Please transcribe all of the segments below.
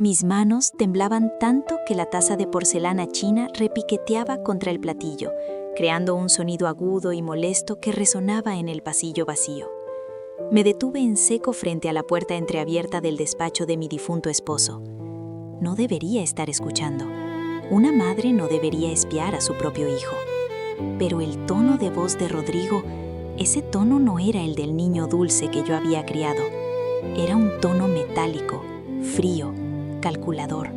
Mis manos temblaban tanto que la taza de porcelana china repiqueteaba contra el platillo, creando un sonido agudo y molesto que resonaba en el pasillo vacío. Me detuve en seco frente a la puerta entreabierta del despacho de mi difunto esposo. No debería estar escuchando. Una madre no debería espiar a su propio hijo. Pero el tono de voz de Rodrigo, ese tono no era el del niño dulce que yo había criado. Era un tono metálico, frío, calculador.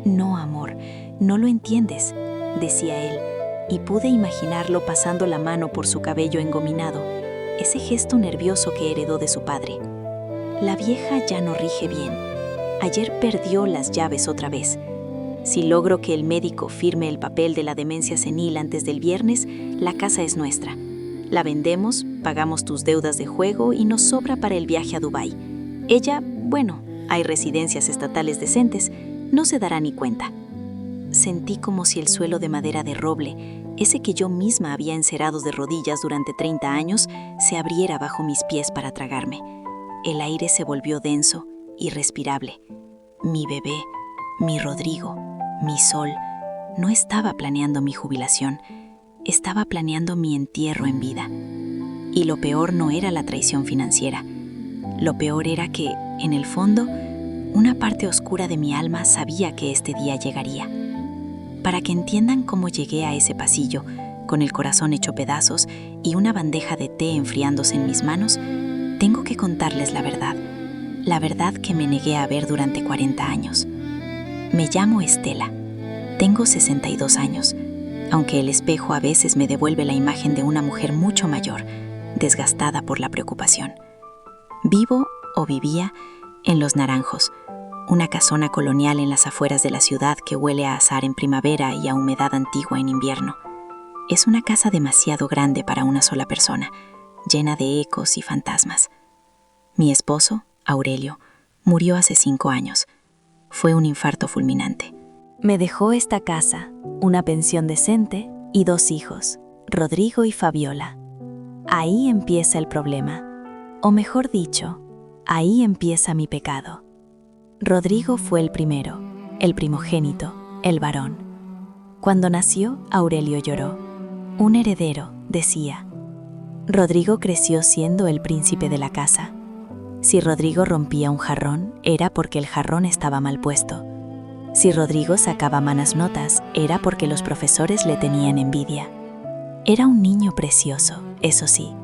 No, amor, no lo entiendes, decía él, y pude imaginarlo pasando la mano por su cabello engominado, ese gesto nervioso que heredó de su padre. La vieja ya no rige bien. Ayer perdió las llaves otra vez. Si logro que el médico firme el papel de la demencia senil antes del viernes, la casa es nuestra. La vendemos, pagamos tus deudas de juego y nos sobra para el viaje a Dubái. Ella, bueno, hay residencias estatales decentes, no se dará ni cuenta. Sentí como si el suelo de madera de roble, ese que yo misma había encerado de rodillas durante 30 años, se abriera bajo mis pies para tragarme. El aire se volvió denso, irrespirable. Mi bebé, mi Rodrigo, mi sol, no estaba planeando mi jubilación, estaba planeando mi entierro en vida. Y lo peor no era la traición financiera. Lo peor era que, en el fondo, una parte oscura de mi alma sabía que este día llegaría. Para que entiendan cómo llegué a ese pasillo, con el corazón hecho pedazos y una bandeja de té enfriándose en mis manos, tengo que contarles la verdad que me negué a ver durante 40 años. Me llamo Estela, tengo 62 años, aunque el espejo a veces me devuelve la imagen de una mujer mucho mayor, desgastada por la preocupación. Vivo o vivía en Los Naranjos, una casona colonial en las afueras de la ciudad que huele a azahar en primavera y a humedad antigua en invierno. Es una casa demasiado grande para una sola persona, llena de ecos y fantasmas. Mi esposo, Aurelio, murió hace 5 años. Fue un infarto fulminante. Me dejó esta casa, una pensión decente y 2 hijos, Rodrigo y Fabiola. Ahí empieza el problema, o mejor dicho, ahí empieza mi pecado. Rodrigo fue el primero, el primogénito, el varón. Cuando nació, Aurelio lloró. Un heredero, decía. Rodrigo creció siendo el príncipe de la casa. Si Rodrigo rompía un jarrón, era porque el jarrón estaba mal puesto. Si Rodrigo sacaba malas notas, era porque los profesores le tenían envidia. Era un niño precioso, eso sí.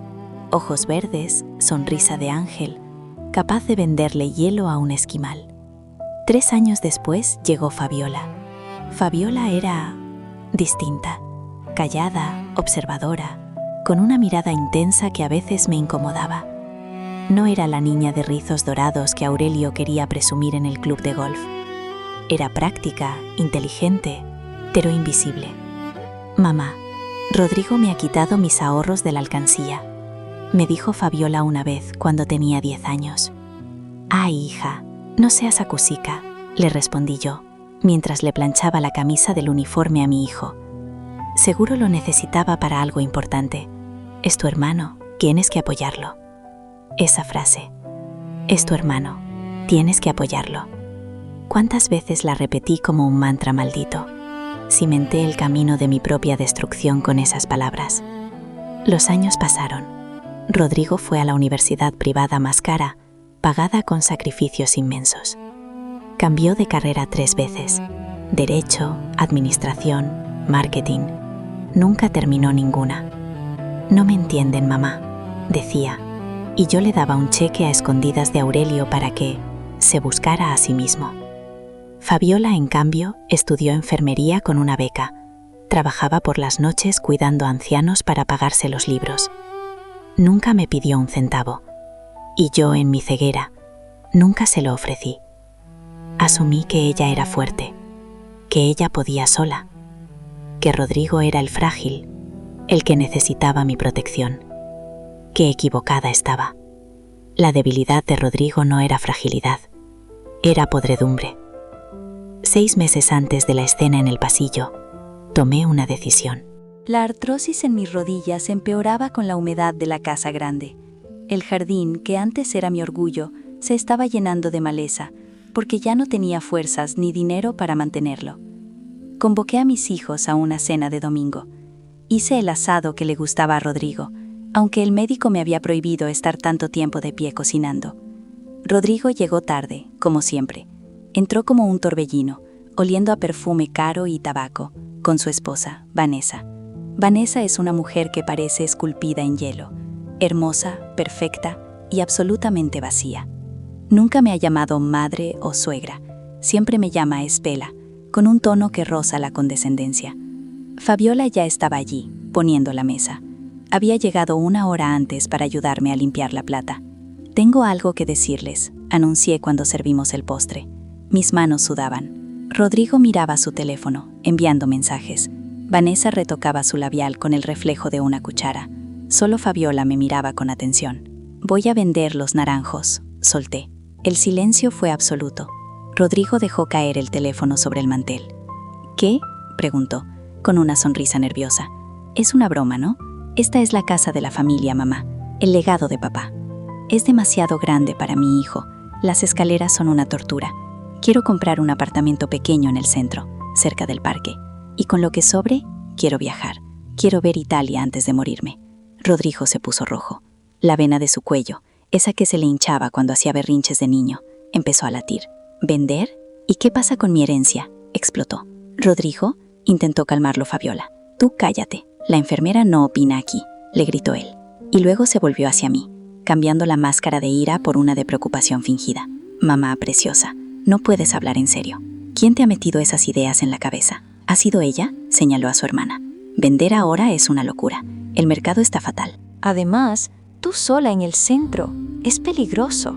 Ojos verdes, sonrisa de ángel, capaz de venderle hielo a un esquimal. 3 años después llegó Fabiola. Fabiola era distinta, callada, observadora, con una mirada intensa que a veces me incomodaba. No era la niña de rizos dorados que Aurelio quería presumir en el club de golf. Era práctica, inteligente, pero invisible. Mamá, Rodrigo me ha quitado mis ahorros de la alcancía, me dijo Fabiola una vez cuando tenía 10 años. Ay, hija, no seas acusica, le respondí yo, mientras le planchaba la camisa del uniforme a mi hijo. Seguro lo necesitaba para algo importante. Es tu hermano, tienes que apoyarlo. Esa frase, es tu hermano, tienes que apoyarlo. ¿Cuántas veces la repetí como un mantra maldito? Cimenté el camino de mi propia destrucción con esas palabras. Los años pasaron. Rodrigo fue a la universidad privada más cara, pagada con sacrificios inmensos. Cambió de carrera 3 veces. Derecho, administración, marketing. Nunca terminó ninguna. No me entienden, mamá, decía, y yo le daba un cheque a escondidas de Aurelio para que se buscara a sí mismo. Fabiola, en cambio, estudió enfermería con una beca. Trabajaba por las noches cuidando a ancianos para pagarse los libros. Nunca me pidió un centavo. Y yo, en mi ceguera, nunca se lo ofrecí. Asumí que ella era fuerte, que ella podía sola, que Rodrigo era el frágil, el que necesitaba mi protección. Qué equivocada estaba. La debilidad de Rodrigo no era fragilidad, era podredumbre. 6 meses antes de la escena en el pasillo, tomé una decisión. La artrosis en mis rodillas empeoraba con la humedad de la casa grande. El jardín, que antes era mi orgullo, se estaba llenando de maleza, porque ya no tenía fuerzas ni dinero para mantenerlo. Convoqué a mis hijos a una cena de domingo. Hice el asado que le gustaba a Rodrigo, aunque el médico me había prohibido estar tanto tiempo de pie cocinando. Rodrigo llegó tarde, como siempre. Entró como un torbellino, oliendo a perfume caro y tabaco, con su esposa, Vanessa. Vanessa es una mujer que parece esculpida en hielo, hermosa, perfecta y absolutamente vacía. Nunca me ha llamado madre o suegra, siempre me llama Espela, con un tono que roza la condescendencia. Fabiola ya estaba allí, poniendo la mesa. Había llegado 1 hora antes para ayudarme a limpiar la plata. «Tengo algo que decirles», anuncié cuando servimos el postre. Mis manos sudaban. Rodrigo miraba su teléfono, enviando mensajes. Vanessa retocaba su labial con el reflejo de una cuchara. Solo Fabiola me miraba con atención. «Voy a vender los naranjos», solté. El silencio fue absoluto. Rodrigo dejó caer el teléfono sobre el mantel. «¿Qué?», preguntó, con una sonrisa nerviosa. «Es una broma, ¿no? Esta es la casa de la familia, mamá, el legado de papá. Es demasiado grande para mi hijo. Las escaleras son una tortura. Quiero comprar un apartamento pequeño en el centro, cerca del parque. Y con lo que sobre, quiero viajar. Quiero ver Italia antes de morirme». Rodrigo se puso rojo. La vena de su cuello, esa que se le hinchaba cuando hacía berrinches de niño, empezó a latir. «¿Vender? ¿Y qué pasa con mi herencia?», explotó. «Rodrigo», intentó calmarlo Fabiola. «Tú cállate. La enfermera no opina aquí», le gritó él. Y luego se volvió hacia mí, cambiando la máscara de ira por una de preocupación fingida. «Mamá preciosa, no puedes hablar en serio. ¿Quién te ha metido esas ideas en la cabeza? ¿Ha sido ella?», señaló a su hermana. «Vender ahora es una locura. El mercado está fatal». Además, tú sola en el centro. Es peligroso.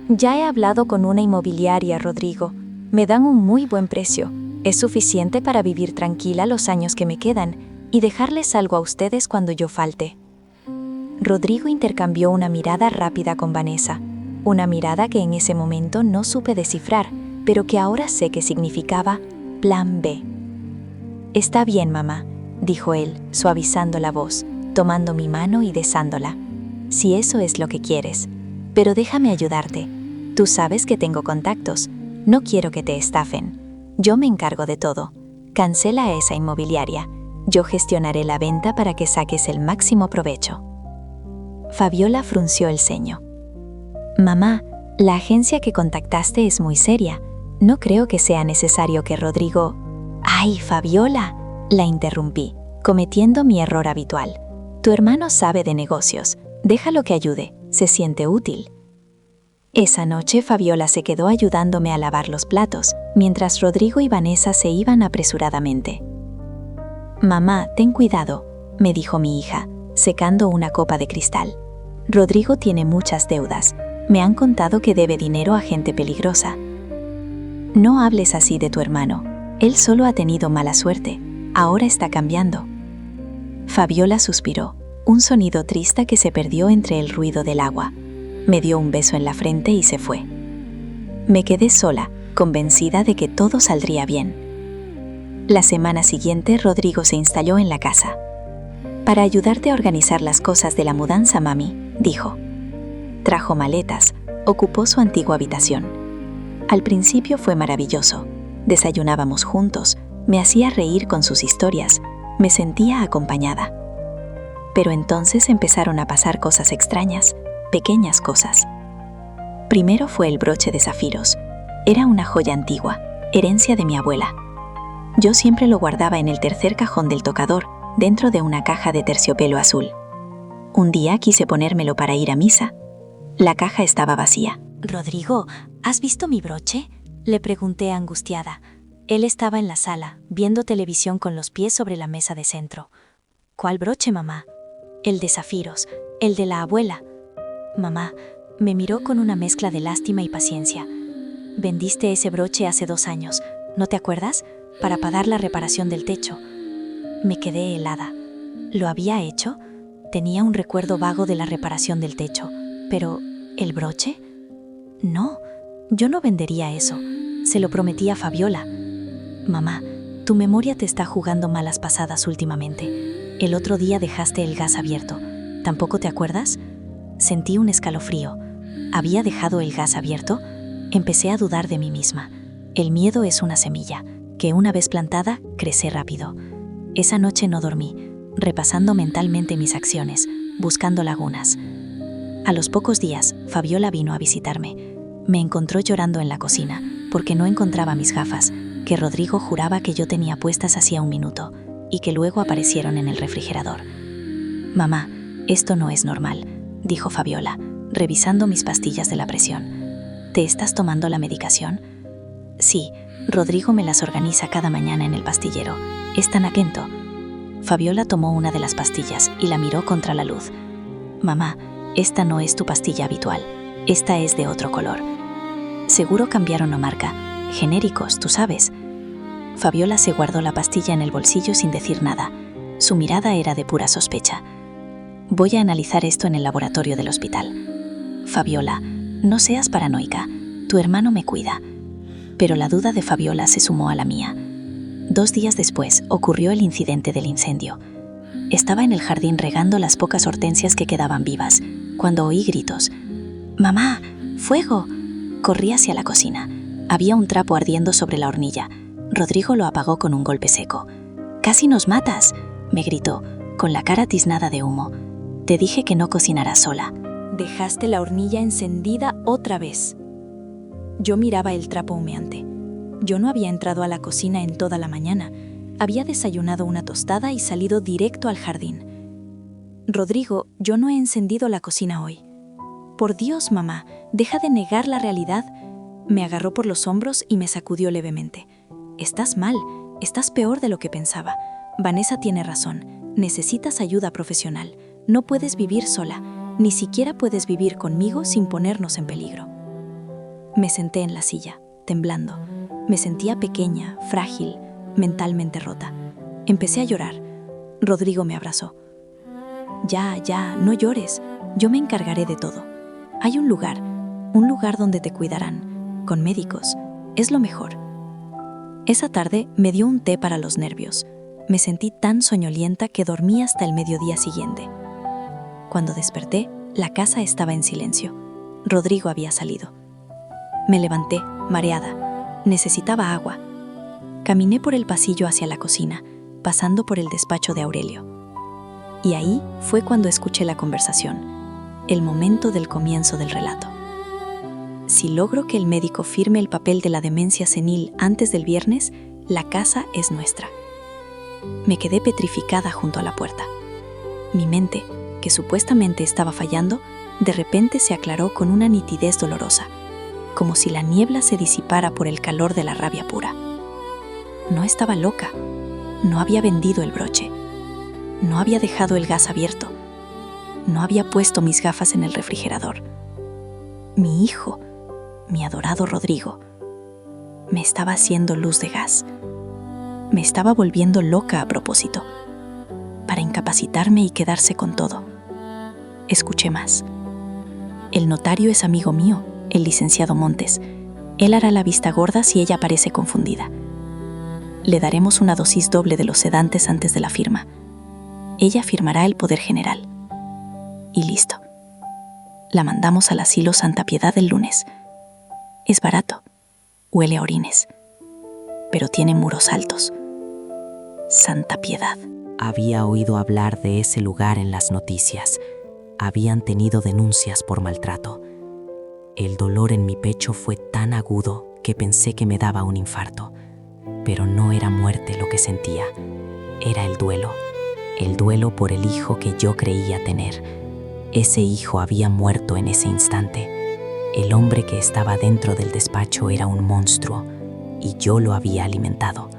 Ya he hablado con una inmobiliaria, Rodrigo. Me dan un muy buen precio. Es suficiente para vivir tranquila los años que me quedan y dejarles algo a ustedes cuando yo falte. Rodrigo intercambió una mirada rápida con Vanessa. Una mirada que en ese momento no supe descifrar, pero que ahora sé que significaba Plan B. «Está bien, mamá», dijo él, suavizando la voz, tomando mi mano y besándola. «Si eso es lo que quieres. Pero déjame ayudarte. Tú sabes que tengo contactos. No quiero que te estafen. Yo me encargo de todo. Cancela a esa inmobiliaria. Yo gestionaré la venta para que saques el máximo provecho». Fabiola frunció el ceño. «Mamá, la agencia que contactaste es muy seria. No creo que sea necesario que Rodrigo...» «¡Ay, Fabiola!», la interrumpí, cometiendo mi error habitual. «Tu hermano sabe de negocios. Déjalo que ayude. Se siente útil». Esa noche Fabiola se quedó ayudándome a lavar los platos, mientras Rodrigo y Vanessa se iban apresuradamente. «Mamá, ten cuidado», me dijo mi hija, secando una copa de cristal. «Rodrigo tiene muchas deudas. Me han contado que debe dinero a gente peligrosa». «No hables así de tu hermano. Él solo ha tenido mala suerte. Ahora está cambiando». Fabiola suspiró, un sonido triste que se perdió entre el ruido del agua. Me dio un beso en la frente y se fue. Me quedé sola, convencida de que todo saldría bien. La semana siguiente, Rodrigo se instaló en la casa. «Para ayudarte a organizar las cosas de la mudanza, mami», dijo. Trajo maletas, ocupó su antigua habitación. Al principio fue maravilloso. Desayunábamos juntos, me hacía reír con sus historias, me sentía acompañada. Pero entonces empezaron a pasar cosas extrañas, pequeñas cosas. Primero fue el broche de zafiros. Era una joya antigua, herencia de mi abuela. Yo siempre lo guardaba en el tercer cajón del tocador, dentro de una caja de terciopelo azul. Un día quise ponérmelo para ir a misa. La caja estaba vacía. «Rodrigo, ¿has visto mi broche?», le pregunté angustiada. Él estaba en la sala, viendo televisión con los pies sobre la mesa de centro. «¿Cuál broche, mamá?». «El de zafiros, el de la abuela». Mamá me miró con una mezcla de lástima y paciencia. «Vendiste ese broche hace 2 años, ¿no te acuerdas? Para pagar la reparación del techo». Me quedé helada. ¿Lo había hecho? Tenía un recuerdo vago de la reparación del techo. Pero, ¿el broche? No, yo no vendería eso. Se lo prometí a Fabiola. «Mamá, tu memoria te está jugando malas pasadas últimamente. El otro día dejaste el gas abierto. ¿Tampoco te acuerdas?». Sentí un escalofrío. ¿Había dejado el gas abierto? Empecé a dudar de mí misma. El miedo es una semilla, que una vez plantada, crece rápido. Esa noche no dormí, repasando mentalmente mis acciones, buscando lagunas. A los pocos días, Fabiola vino a visitarme. Me encontró llorando en la cocina, porque no encontraba mis gafas, que Rodrigo juraba que yo tenía puestas hacía un minuto, y que luego aparecieron en el refrigerador. «Mamá, esto no es normal», dijo Fabiola, revisando mis pastillas de la presión. «¿Te estás tomando la medicación?» «Sí, Rodrigo me las organiza cada mañana en el pastillero. Es tan atento». Fabiola tomó una de las pastillas y la miró contra la luz. «Mamá, esta no es tu pastilla habitual. Esta es de otro color. Seguro cambiaron la marca. Genéricos, tú sabes». Fabiola se guardó la pastilla en el bolsillo sin decir nada. Su mirada era de pura sospecha. «Voy a analizar esto en el laboratorio del hospital». «Fabiola, no seas paranoica. Tu hermano me cuida». Pero la duda de Fabiola se sumó a la mía. 2 días después ocurrió el incidente del incendio. Estaba en el jardín regando las pocas hortensias que quedaban vivas, cuando oí gritos. «¡Mamá! ¡Fuego!». Corrí hacia la cocina. Había un trapo ardiendo sobre la hornilla. Rodrigo lo apagó con un golpe seco. «¡Casi nos matas!», me gritó, con la cara tiznada de humo. «Te dije que no cocinarás sola». Dejaste la hornilla encendida otra vez. Yo miraba el trapo humeante. Yo no había entrado a la cocina en toda la mañana. Había desayunado una tostada y salido directo al jardín. «Rodrigo, yo no he encendido la cocina hoy». «Por Dios, mamá, deja de negar la realidad». Me agarró por los hombros y me sacudió levemente. «Estás mal, estás peor de lo que pensaba. Vanessa tiene razón, necesitas ayuda profesional. No puedes vivir sola, ni siquiera puedes vivir conmigo sin ponernos en peligro». Me senté en la silla, temblando. Me sentía pequeña, frágil, mentalmente rota. Empecé a llorar. Rodrigo me abrazó. Ya, no llores. Yo me encargaré de todo. Hay un lugar donde te cuidarán, con médicos. Es lo mejor. Esa tarde me dio un té para los nervios. Me sentí tan soñolienta que dormí hasta el mediodía siguiente. Cuando desperté, la casa estaba en silencio. Rodrigo había salido. Me levanté, mareada. Necesitaba agua. Caminé por el pasillo hacia la cocina, pasando por el despacho de Aurelio. Y ahí fue cuando escuché la conversación, el momento del comienzo del relato. Si logro que el médico firme el papel de la demencia senil antes del viernes, la casa es nuestra. Me quedé petrificada junto a la puerta. Mi mente, que supuestamente estaba fallando, de repente se aclaró con una nitidez dolorosa, como si la niebla se disipara por el calor de la rabia pura. No estaba loca, no había vendido el broche, no había dejado el gas abierto, no había puesto mis gafas en el refrigerador. Mi hijo, mi adorado Rodrigo, me estaba haciendo luz de gas. Me estaba volviendo loca a propósito, para incapacitarme y quedarse con todo. Escuché más. El notario es amigo mío, el licenciado Montes. Él hará la vista gorda si ella parece confundida. Le daremos una dosis doble de los sedantes antes de la firma. Ella firmará el poder general. Y listo. La mandamos al asilo Santa Piedad el lunes. Es barato. Huele a orines. Pero tiene muros altos. Santa Piedad. Había oído hablar de ese lugar en las noticias. Habían tenido denuncias por maltrato. El dolor en mi pecho fue tan agudo que pensé que me daba un infarto. Pero no era muerte lo que sentía. Era el duelo por el hijo que yo creía tener. Ese hijo había muerto en ese instante. El hombre que estaba dentro del despacho era un monstruo y yo lo había alimentado.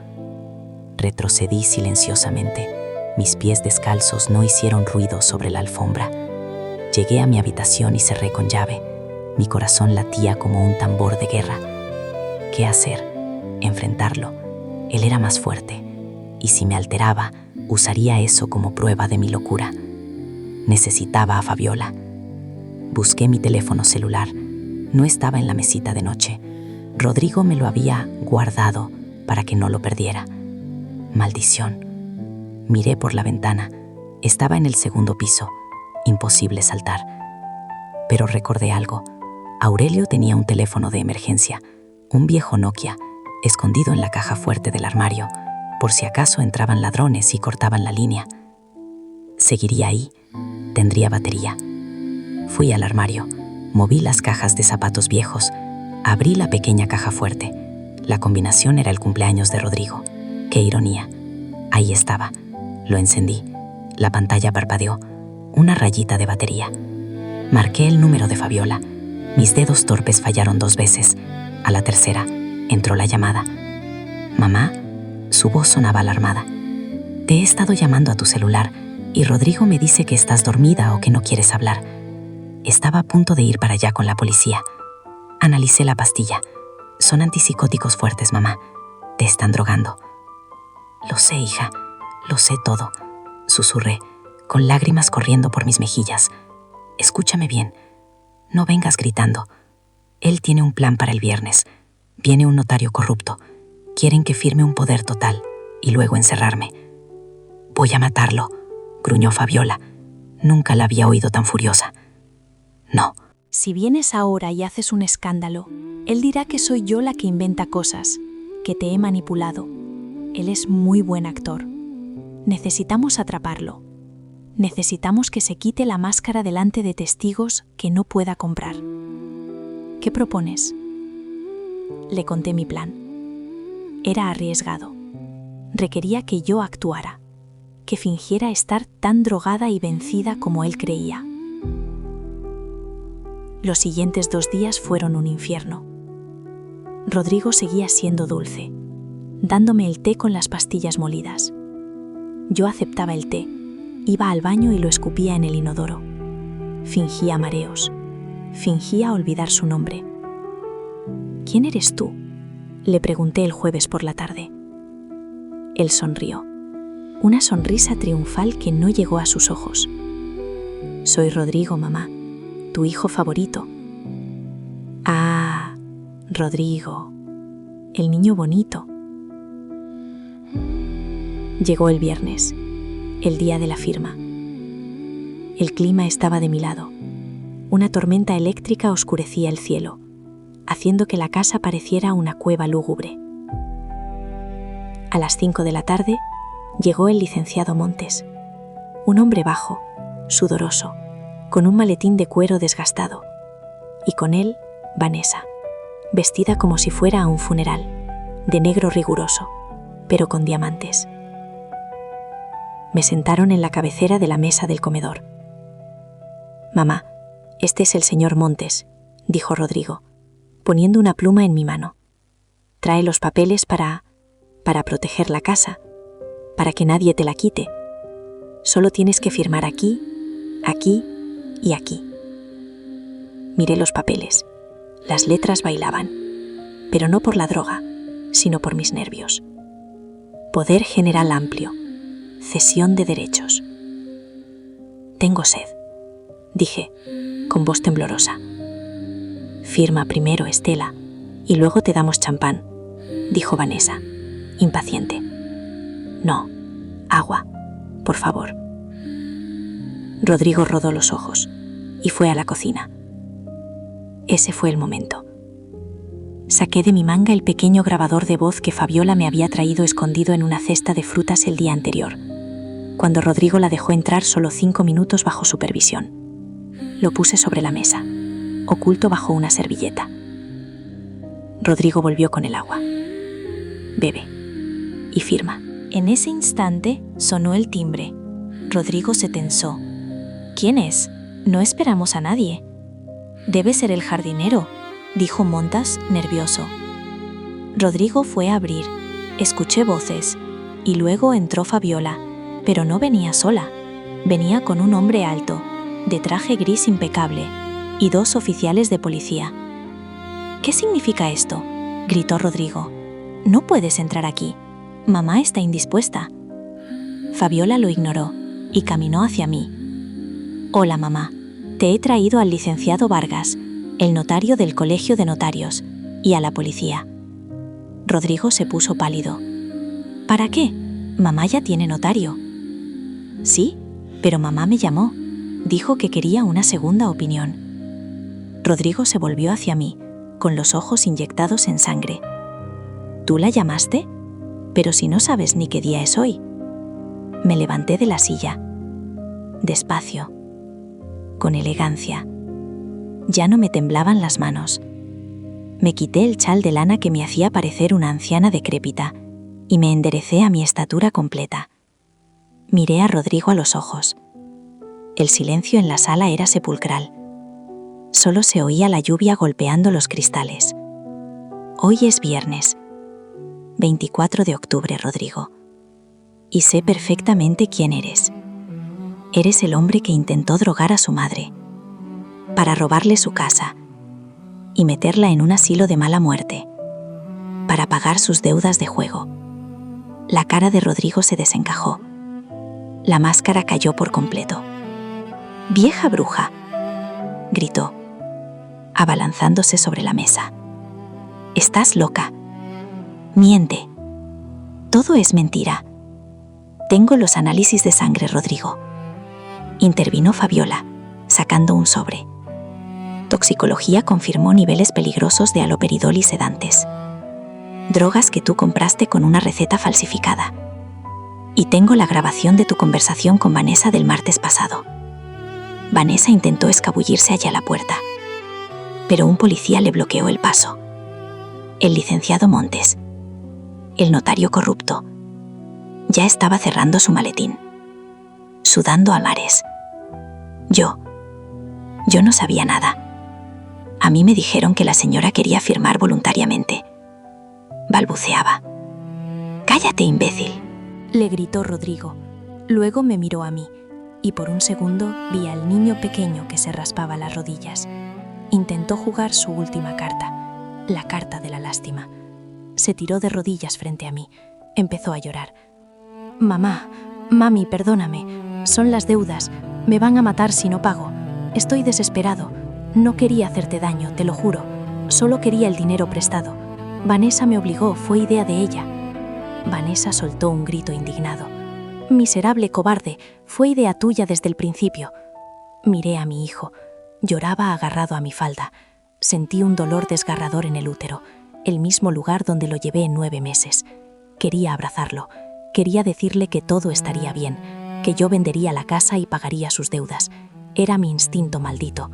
Retrocedí silenciosamente. Mis pies descalzos no hicieron ruido sobre la alfombra. Llegué a mi habitación y cerré con llave. Mi corazón latía como un tambor de guerra. ¿Qué hacer? Enfrentarlo. Él era más fuerte, y si me alteraba, usaría eso como prueba de mi locura. Necesitaba a Fabiola. Busqué mi teléfono celular. No estaba en la mesita de noche. Rodrigo me lo había guardado para que no lo perdiera. Maldición. Miré por la ventana. Estaba en el segundo piso. Imposible saltar. Pero recordé algo. Aurelio tenía un teléfono de emergencia, un viejo Nokia, escondido en la caja fuerte del armario, por si acaso entraban ladrones y cortaban la línea. Seguiría ahí, tendría batería. Fui al armario, moví las cajas de zapatos viejos, abrí la pequeña caja fuerte. La combinación era el cumpleaños de Rodrigo. ¡Qué ironía! Ahí estaba. Lo encendí. La pantalla parpadeó. Una rayita de batería. Marqué el número de Fabiola. Mis dedos torpes fallaron 2 veces. A la tercera, entró la llamada. «Mamá», su voz sonaba alarmada. «Te he estado llamando a tu celular y Rodrigo me dice que estás dormida o que no quieres hablar. Estaba a punto de ir para allá con la policía. Analicé la pastilla. Son antipsicóticos fuertes, mamá. Te están drogando». «Lo sé, hija. Lo sé todo», susurré, con lágrimas corriendo por mis mejillas. «Escúchame bien. No vengas gritando. Él tiene un plan para el viernes. Viene un notario corrupto. Quieren que firme un poder total y luego encerrarme». «Voy a matarlo», gruñó Fabiola. Nunca la había oído tan furiosa. «No». Si vienes ahora y haces un escándalo, él dirá que soy yo la que inventa cosas, que te he manipulado. Él es muy buen actor. Necesitamos atraparlo. Necesitamos que se quite la máscara delante de testigos que no pueda comprar. ¿Qué propones? Le conté mi plan. Era arriesgado. Requería que yo actuara, que fingiera estar tan drogada y vencida como él creía. Los siguientes 2 días fueron un infierno. Rodrigo seguía siendo dulce, dándome el té con las pastillas molidas. Yo aceptaba el té, iba al baño y lo escupía en el inodoro. Fingía mareos, fingía olvidar su nombre. «¿Quién eres tú?», le pregunté el jueves por la tarde. Él sonrió, una sonrisa triunfal que no llegó a sus ojos. «Soy Rodrigo, mamá, tu hijo favorito». «Ah, Rodrigo, el niño bonito». Llegó el viernes, el día de la firma. El clima estaba de mi lado. Una tormenta eléctrica oscurecía el cielo, haciendo que la casa pareciera una cueva lúgubre. A las 5 de la tarde llegó el licenciado Montes, un hombre bajo, sudoroso, con un maletín de cuero desgastado, y con él Vanessa, vestida como si fuera a un funeral, de negro riguroso, pero con diamantes. Me sentaron en la cabecera de la mesa del comedor. «Mamá, este es el señor Montes», dijo Rodrigo, poniendo una pluma en mi mano. «Trae los papeles para proteger la casa, para que nadie te la quite. Solo tienes que firmar aquí, aquí y aquí». Miré los papeles. Las letras bailaban, pero no por la droga, sino por mis nervios. Poder general amplio. Cesión de derechos. «Tengo sed», dije, con voz temblorosa. «Firma primero, Estela, y luego te damos champán», dijo Vanessa, impaciente. «No, agua, por favor». Rodrigo rodó los ojos y fue a la cocina. Ese fue el momento. Saqué de mi manga el pequeño grabador de voz que Fabiola me había traído escondido en una cesta de frutas el día anterior, cuando Rodrigo la dejó entrar solo 5 minutos bajo supervisión. Lo puse sobre la mesa, oculto bajo una servilleta. Rodrigo volvió con el agua. «Bebe y firma». En ese instante sonó el timbre. Rodrigo se tensó. «¿Quién es? No esperamos a nadie». «Debe ser el jardinero», dijo Montas, nervioso. Rodrigo fue a abrir. Escuché voces y luego entró Fabiola, pero no venía sola. Venía con un hombre alto, de traje gris impecable, y 2 oficiales de policía. «¿Qué significa esto?», gritó Rodrigo. «No puedes entrar aquí. Mamá está indispuesta». Fabiola lo ignoró y caminó hacia mí. «Hola, mamá. Te he traído al licenciado Vargas, el notario del Colegio de Notarios, y a la policía». Rodrigo se puso pálido. «¿Para qué? Mamá ya tiene notario». «Sí, pero mamá me llamó. Dijo que quería una segunda opinión». Rodrigo se volvió hacia mí, con los ojos inyectados en sangre. ¿Tú la llamaste? Pero si no sabes ni qué día es hoy. Me levanté de la silla. Despacio. Con elegancia. Ya no me temblaban las manos. Me quité el chal de lana que me hacía parecer una anciana decrépita y me enderecé a mi estatura completa. Miré a Rodrigo a los ojos. El silencio en la sala era sepulcral. Solo se oía la lluvia golpeando los cristales. Hoy es viernes, 24 de octubre, Rodrigo. Y sé perfectamente quién eres. Eres el hombre que intentó drogar a su madre, para robarle su casa y meterla en un asilo de mala muerte, para pagar sus deudas de juego. La cara de Rodrigo se desencajó. La máscara cayó por completo. «¡Vieja bruja!», gritó, abalanzándose sobre la mesa. «Estás loca. Miente. Todo es mentira. Tengo los análisis de sangre, Rodrigo». Intervino Fabiola, sacando un sobre. Toxicología confirmó niveles peligrosos de haloperidol y sedantes. Drogas que tú compraste con una receta falsificada. Y tengo la grabación de tu conversación con Vanessa del martes pasado. Vanessa intentó escabullirse hacia la puerta, pero un policía le bloqueó el paso. El licenciado Montes, el notario corrupto, ya estaba cerrando su maletín, sudando a mares. Yo no sabía nada. A mí me dijeron que la señora quería firmar voluntariamente. Balbuceaba. «¡Cállate, imbécil!», le gritó Rodrigo. Luego me miró a mí, y por un segundo vi al niño pequeño que se raspaba las rodillas. Intentó jugar su última carta, la carta de la lástima. Se tiró de rodillas frente a mí. Empezó a llorar. «Mamá, mami, perdóname. Son las deudas. Me van a matar si no pago. Estoy desesperado. No quería hacerte daño, te lo juro. Solo quería el dinero prestado. Vanessa me obligó, fue idea de ella». Vanessa soltó un grito indignado. «Miserable cobarde, fue idea tuya desde el principio». Miré a mi hijo. Lloraba agarrado a mi falda. Sentí un dolor desgarrador en el útero, el mismo lugar donde lo llevé 9 meses. Quería abrazarlo. Quería decirle que todo estaría bien, que yo vendería la casa y pagaría sus deudas. Era mi instinto maldito.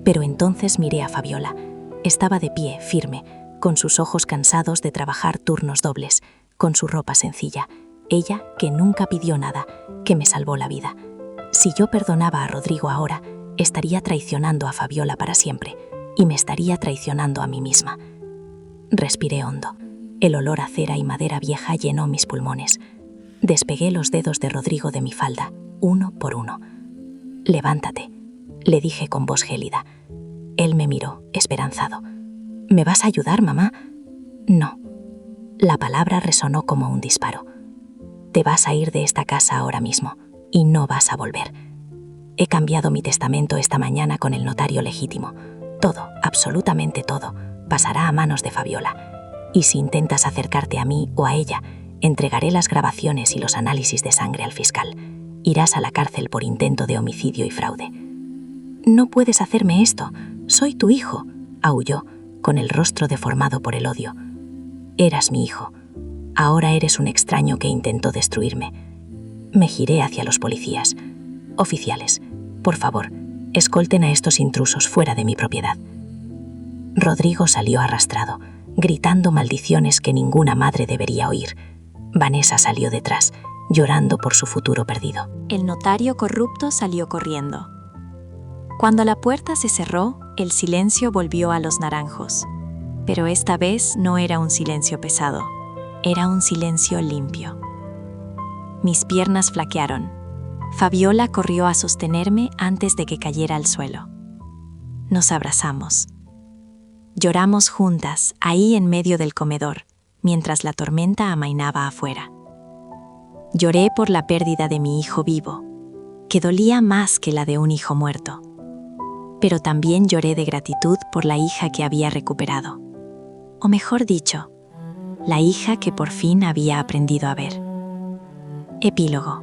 Pero entonces miré a Fabiola. Estaba de pie, firme, con sus ojos cansados de trabajar turnos dobles, con su ropa sencilla. Ella, que nunca pidió nada, que me salvó la vida. Si yo perdonaba a Rodrigo ahora, estaría traicionando a Fabiola para siempre, y me estaría traicionando a mí misma. Respiré hondo. El olor a cera y madera vieja llenó mis pulmones. Despegué los dedos de Rodrigo de mi falda, uno por uno. «Levántate», le dije con voz gélida. Él me miró, esperanzado. «¿Me vas a ayudar, mamá?» «No». La palabra resonó como un disparo. «Te vas a ir de esta casa ahora mismo, y no vas a volver. He cambiado mi testamento esta mañana con el notario legítimo. Todo, absolutamente todo, pasará a manos de Fabiola. Y si intentas acercarte a mí o a ella, entregaré las grabaciones y los análisis de sangre al fiscal. Irás a la cárcel por intento de homicidio y fraude». «No puedes hacerme esto. Soy tu hijo», aulló, con el rostro deformado por el odio. «Eras mi hijo. Ahora eres un extraño que intentó destruirme». Me giré hacia los policías. «Oficiales, por favor, escolten a estos intrusos fuera de mi propiedad». Rodrigo salió arrastrado, gritando maldiciones que ninguna madre debería oír. Vanessa salió detrás, llorando por su futuro perdido. El notario corrupto salió corriendo. Cuando la puerta se cerró, el silencio volvió a los naranjos. Pero esta vez no era un silencio pesado, era un silencio limpio. Mis piernas flaquearon. Fabiola corrió a sostenerme antes de que cayera al suelo. Nos abrazamos. Lloramos juntas, ahí en medio del comedor, mientras la tormenta amainaba afuera. Lloré por la pérdida de mi hijo vivo, que dolía más que la de un hijo muerto. Pero también lloré de gratitud por la hija que había recuperado. O mejor dicho, la hija que por fin había aprendido a ver. Epílogo.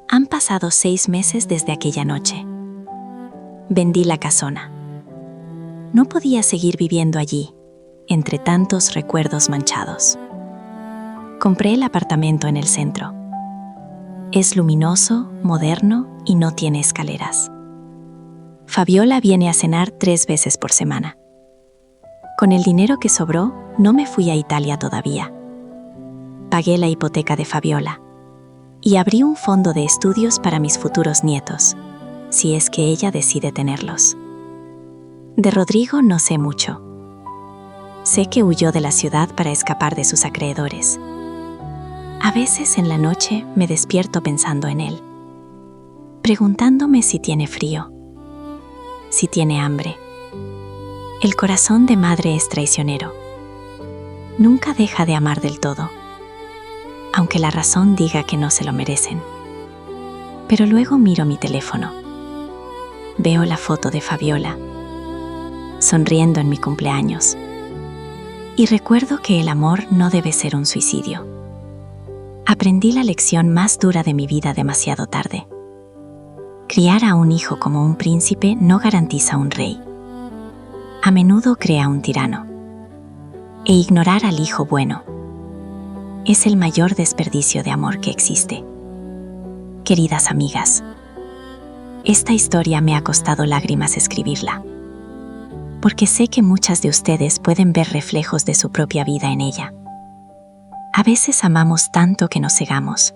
Han pasado 6 meses desde aquella noche. Vendí la casona. No podía seguir viviendo allí, entre tantos recuerdos manchados. Compré el apartamento en el centro. Es luminoso, moderno y no tiene escaleras. Fabiola viene a cenar 3 veces por semana. Con el dinero que sobró, no me fui a Italia todavía. Pagué la hipoteca de Fabiola y abrí un fondo de estudios para mis futuros nietos, si es que ella decide tenerlos. De Rodrigo no sé mucho. Sé que huyó de la ciudad para escapar de sus acreedores. A veces en la noche me despierto pensando en él, preguntándome si tiene frío, si tiene hambre. El corazón de madre es traicionero. Nunca deja de amar del todo, aunque la razón diga que no se lo merecen. Pero luego miro mi teléfono. Veo la foto de Fabiola, sonriendo en mi cumpleaños. Y recuerdo que el amor no debe ser un suicidio. Aprendí la lección más dura de mi vida demasiado tarde. Criar a un hijo como un príncipe no garantiza un rey. A menudo crea un tirano. E ignorar al hijo bueno es el mayor desperdicio de amor que existe. Queridas amigas, esta historia me ha costado lágrimas escribirla, porque sé que muchas de ustedes pueden ver reflejos de su propia vida en ella. A veces amamos tanto que nos cegamos.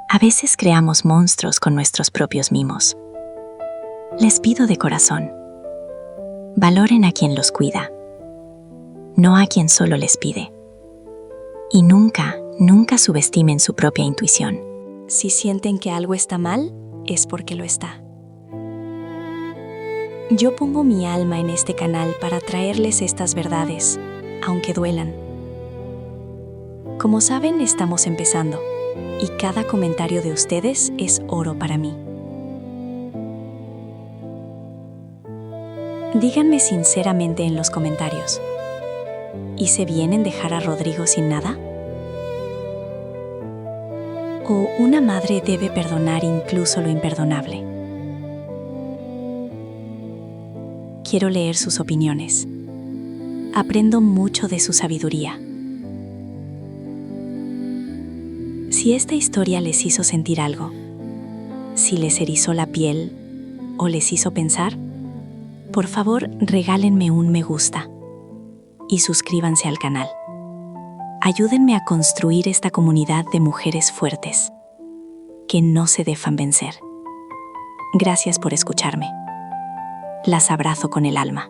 A veces creamos monstruos con nuestros propios mimos. Les pido de corazón, valoren a quien los cuida, no a quien solo les pide. Y nunca, nunca subestimen su propia intuición. Si sienten que algo está mal, es porque lo está. Yo pongo mi alma en este canal para traerles estas verdades, aunque duelan. Como saben, estamos empezando, y cada comentario de ustedes es oro para mí. Díganme sinceramente en los comentarios, ¿hice bien en dejar a Rodrigo sin nada? ¿O una madre debe perdonar incluso lo imperdonable? Quiero leer sus opiniones. Aprendo mucho de su sabiduría. Si esta historia les hizo sentir algo, si les erizó la piel o les hizo pensar, por favor regálenme un me gusta y suscríbanse al canal. Ayúdenme a construir esta comunidad de mujeres fuertes, que no se dejan vencer. Gracias por escucharme. Las abrazo con el alma.